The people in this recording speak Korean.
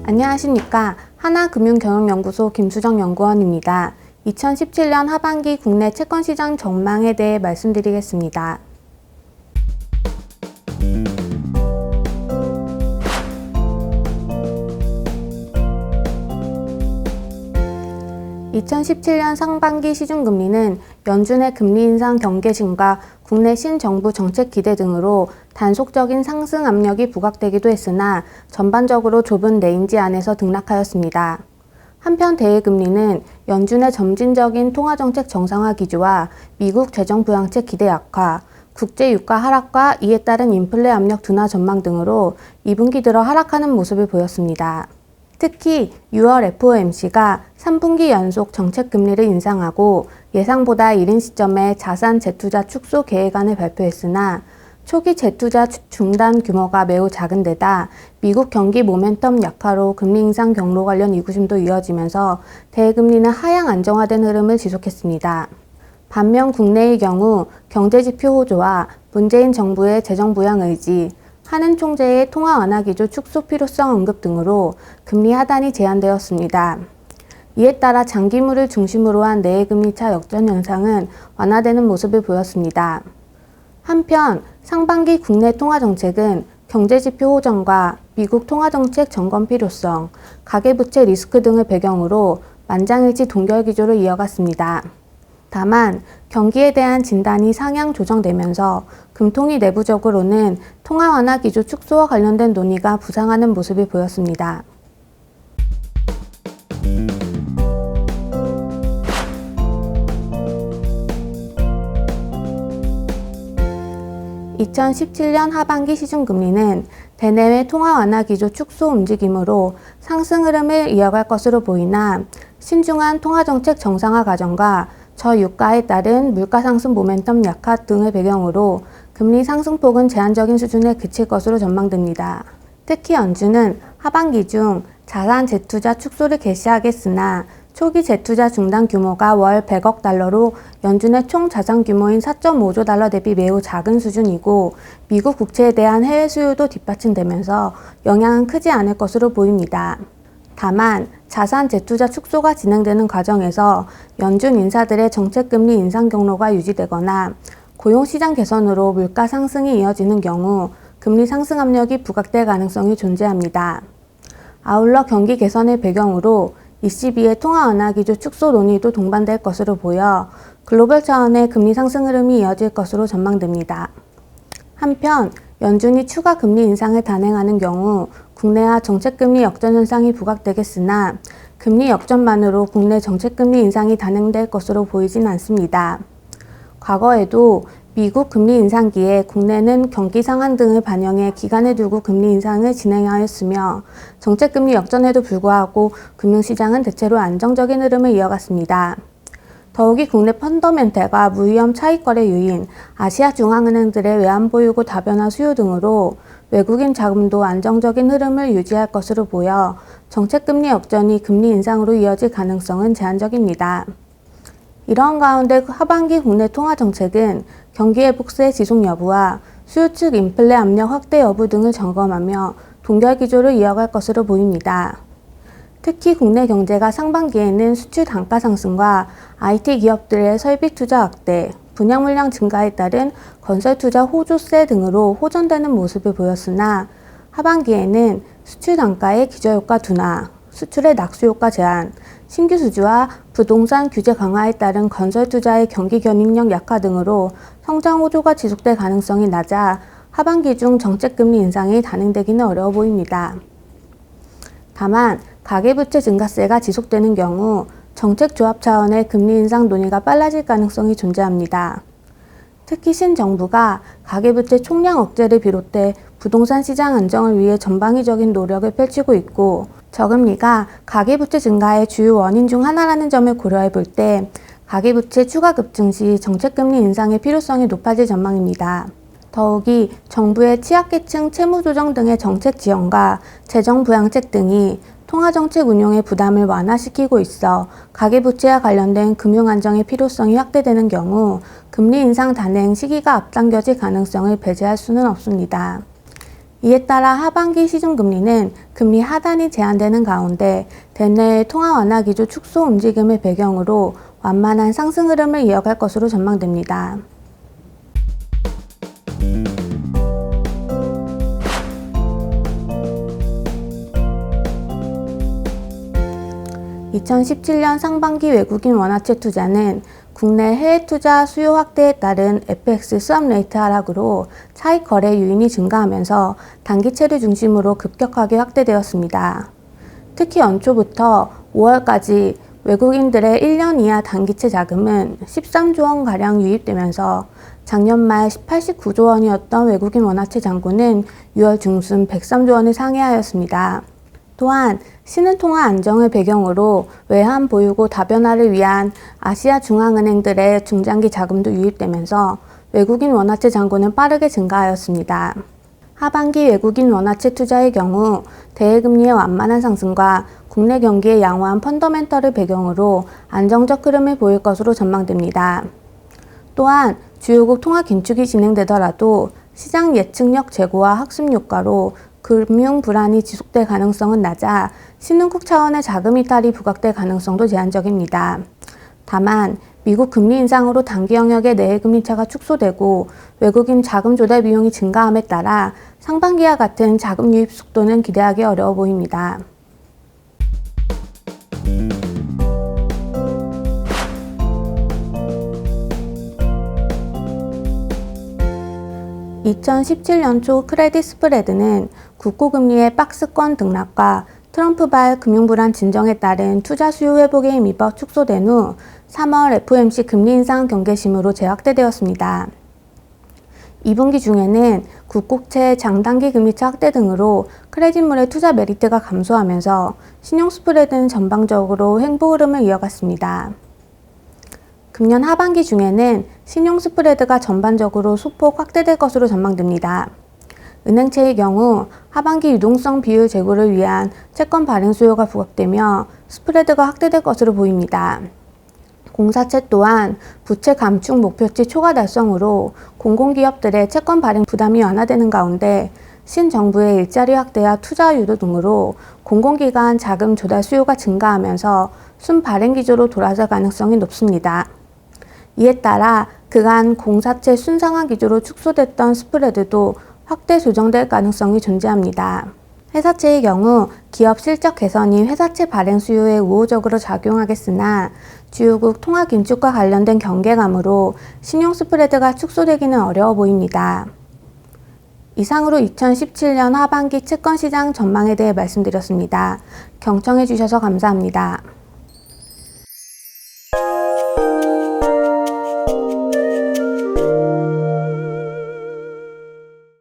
안녕하십니까. 하나금융경영연구소 김수정 연구원입니다. 2017년 하반기 국내 채권시장 전망에 대해 말씀드리겠습니다. 2017년 상반기 시중금리는 연준의 금리 인상 경계심과 국내 신정부 정책 기대 등으로 단속적인 상승 압력이 부각되기도 했으나 전반적으로 좁은 레인지 안에서 등락하였습니다. 한편 대외금리는 연준의 점진적인 통화정책 정상화 기조와 미국 재정부양책 기대 약화, 국제 유가 하락과 이에 따른 인플레 압력 둔화 전망 등으로 2분기 들어 하락하는 모습을 보였습니다. 특히 6월 FOMC가 3분기 연속 정책금리를 인상하고 예상보다 이른 시점에 자산 재투자 축소 계획안을 발표했으나 초기 재투자 중단 규모가 매우 작은 데다 미국 경기 모멘텀 약화로 금리 인상 경로 관련 의구심도 이어지면서 대금리는 하향 안정화된 흐름을 지속했습니다. 반면 국내의 경우 경제지표 호조와 문재인 정부의 재정부양 의지, 한은 총재의 통화 완화 기조 축소 필요성 언급 등으로 금리 하단이 제한되었습니다. 이에 따라 장기물을 중심으로 한 내외금리 차 역전 현상은 완화되는 모습을 보였습니다. 한편 상반기 국내 통화정책은 경제지표 호전과 미국 통화정책 점검 필요성, 가계부채 리스크 등을 배경으로 만장일치 동결 기조를 이어갔습니다. 다만 경기에 대한 진단이 상향 조정되면서 금통위 내부적으로는 통화 완화 기조 축소와 관련된 논의가 부상하는 모습을 보였습니다. (2017년) 하반기 시중금리는 대내외 통화 완화 기조 축소 움직임으로 상승 흐름을 이어갈 것으로 보이나 신중한 통화정책 정상화 과정과 저유가에 따른 물가 상승 모멘텀 약화 등을 배경으로 금리 상승폭은 제한적인 수준에 그칠 것으로 전망됩니다. 특히 연준은 하반기 중 자산 재투자 축소를 개시하겠으나 초기 재투자 중단 규모가 월 100억 달러로 연준의 총 자산 규모인 4.5조 달러 대비 매우 작은 수준이고 미국 국채에 대한 해외 수요도 뒷받침되면서 영향은 크지 않을 것으로 보입니다. 다만 자산 재투자 축소가 진행되는 과정에서 연준 인사들의 정책금리 인상 경로가 유지되거나 고용시장 개선으로 물가 상승이 이어지는 경우 금리 상승 압력이 부각될 가능성이 존재합니다. 아울러 경기 개선을 배경으로 ECB의 통화 완화 기조 축소 논의도 동반될 것으로 보여 글로벌 차원의 금리 상승 흐름이 이어질 것으로 전망됩니다. 한편 연준이 추가 금리 인상을 단행하는 경우 국내와 정책금리 역전 현상이 부각되겠으나 금리 역전만으로 국내 정책금리 인상이 단행될 것으로 보이진 않습니다. 과거에도 미국 금리 인상기에 국내는 경기 상황 등을 반영해 기간을 두고 금리 인상을 진행하였으며 정책금리 역전에도 불구하고 금융시장은 대체로 안정적인 흐름을 이어갔습니다. 더욱이 국내 펀더멘탈과 무위험 차익거래 유인, 아시아 중앙은행들의 외환보유고 다변화 수요 등으로 외국인 자금도 안정적인 흐름을 유지할 것으로 보여 정책금리 역전이 금리 인상으로 이어질 가능성은 제한적입니다. 이러한 가운데 하반기 국내 통화정책은 경기 회복세의 지속 여부와 수요 측 인플레 압력 확대 여부 등을 점검하며 동결 기조를 이어갈 것으로 보입니다. 특히 국내 경제가 상반기에는 수출 단가 상승과 IT 기업들의 설비 투자 확대, 분양 물량 증가에 따른 건설 투자 호조세 등으로 호전되는 모습을 보였으나 하반기에는 수출 단가의 기저효과 둔화, 수출의 낙수 효과 제한, 신규 수주와 부동산 규제 강화에 따른 건설 투자의 경기 견인력 약화 등으로 성장 호조가 지속될 가능성이 낮아 하반기 중 정책금리 인상이 단행되기는 어려워 보입니다. 다만 가계부채 증가세가 지속되는 경우 정책조합 차원의 금리 인상 논의가 빨라질 가능성이 존재합니다. 특히 신정부가 가계부채 총량 억제를 비롯해 부동산 시장 안정을 위해 전방위적인 노력을 펼치고 있고 저금리가 가계부채 증가의 주요 원인 중 하나라는 점을 고려해 볼 때 가계부채 추가 급증 시 정책금리 인상의 필요성이 높아질 전망입니다. 더욱이 정부의 취약계층 채무조정 등의 정책 지원과 재정부양책 등이 통화정책 운용의 부담을 완화시키고 있어 가계부채와 관련된 금융안정의 필요성이 확대되는 경우 금리 인상 단행 시기가 앞당겨질 가능성을 배제할 수는 없습니다. 이에 따라 하반기 시중금리는 금리 하단이 제한되는 가운데 대내외 통화 완화 기조 축소 움직임을 배경으로 완만한 상승 흐름을 이어갈 것으로 전망됩니다. (2017년) 상반기 외국인 원화채 투자는 국내 해외 투자 수요 확대에 따른 FX 수합 레이트 하락으로 차익 거래 유인이 증가하면서 단기채를 중심으로 급격하게 확대되었습니다. 특히 연초부터 5월까지 외국인들의 1년 이하 단기채 자금은 13조 원가량 유입되면서 작년 말 89조 원이었던 외국인 원화채 잔고는 6월 중순 103조 원을 상회하였습니다. 또한 신흥통화 안정을 배경으로 외환 보유고 다변화를 위한 아시아 중앙은행들의 중장기 자금도 유입되면서 외국인 원화채 잔고는 빠르게 증가하였습니다. 하반기 외국인 원화채 투자의 경우 대외금리의 완만한 상승과 국내 경기의 양호한 펀더멘털을 배경으로 안정적 흐름을 보일 것으로 전망됩니다. 또한 주요국 통화 긴축이 진행되더라도 시장 예측력 제고와 학습 효과로 금융 불안이 지속될 가능성은 낮아 신흥국 차원의 자금 이탈이 부각될 가능성도 제한적입니다. 다만 미국 금리 인상으로 단기 영역의 내외금리 차가 축소되고 외국인 자금 조달 비용이 증가함에 따라 상반기와 같은 자금 유입 속도는 기대하기 어려워 보입니다. (2017년) 초 크레딧 스프레드는 국고금리의 박스권 등락과 트럼프발 금융불안 진정에 따른 투자 수요 회복에 힘입어 축소된 후 3월 FOMC 금리 인상 경계심으로 재확대되었습니다. 2분기 중에는 국고채 장단기 금리차 확대 등으로 크레딧물의 투자 메리트가 감소하면서 신용 스프레드는 전반적으로 횡보 흐름을 이어갔습니다. 금년 하반기 중에는 신용 스프레드가 전반적으로 소폭 확대될 것으로 전망됩니다. 은행채의 경우 하반기 유동성 비율 제고를 위한 채권 발행 수요가 부각되며 스프레드가 확대될 것으로 보입니다. 공사채 또한 부채 감축 목표치 초과 달성으로 공공기업들의 채권 발행 부담이 완화되는 가운데 신정부의 일자리 확대와 투자 유도 등으로 공공기관 자금 조달 수요가 증가하면서 순발행 기조로 돌아설 가능성이 높습니다. 이에 따라 그간 공사채 순상한 기조로 축소됐던 스프레드도 확대 조정될 가능성이 존재합니다. 회사채의 경우 기업 실적 개선이 회사채 발행 수요에 우호적으로 작용하겠으나 주요국 통화 긴축과 관련된 경계감으로 신용 스프레드가 축소되기는 어려워 보입니다. 이상으로 2017년 하반기 채권시장 전망에 대해 말씀드렸습니다. 경청해 주셔서 감사합니다.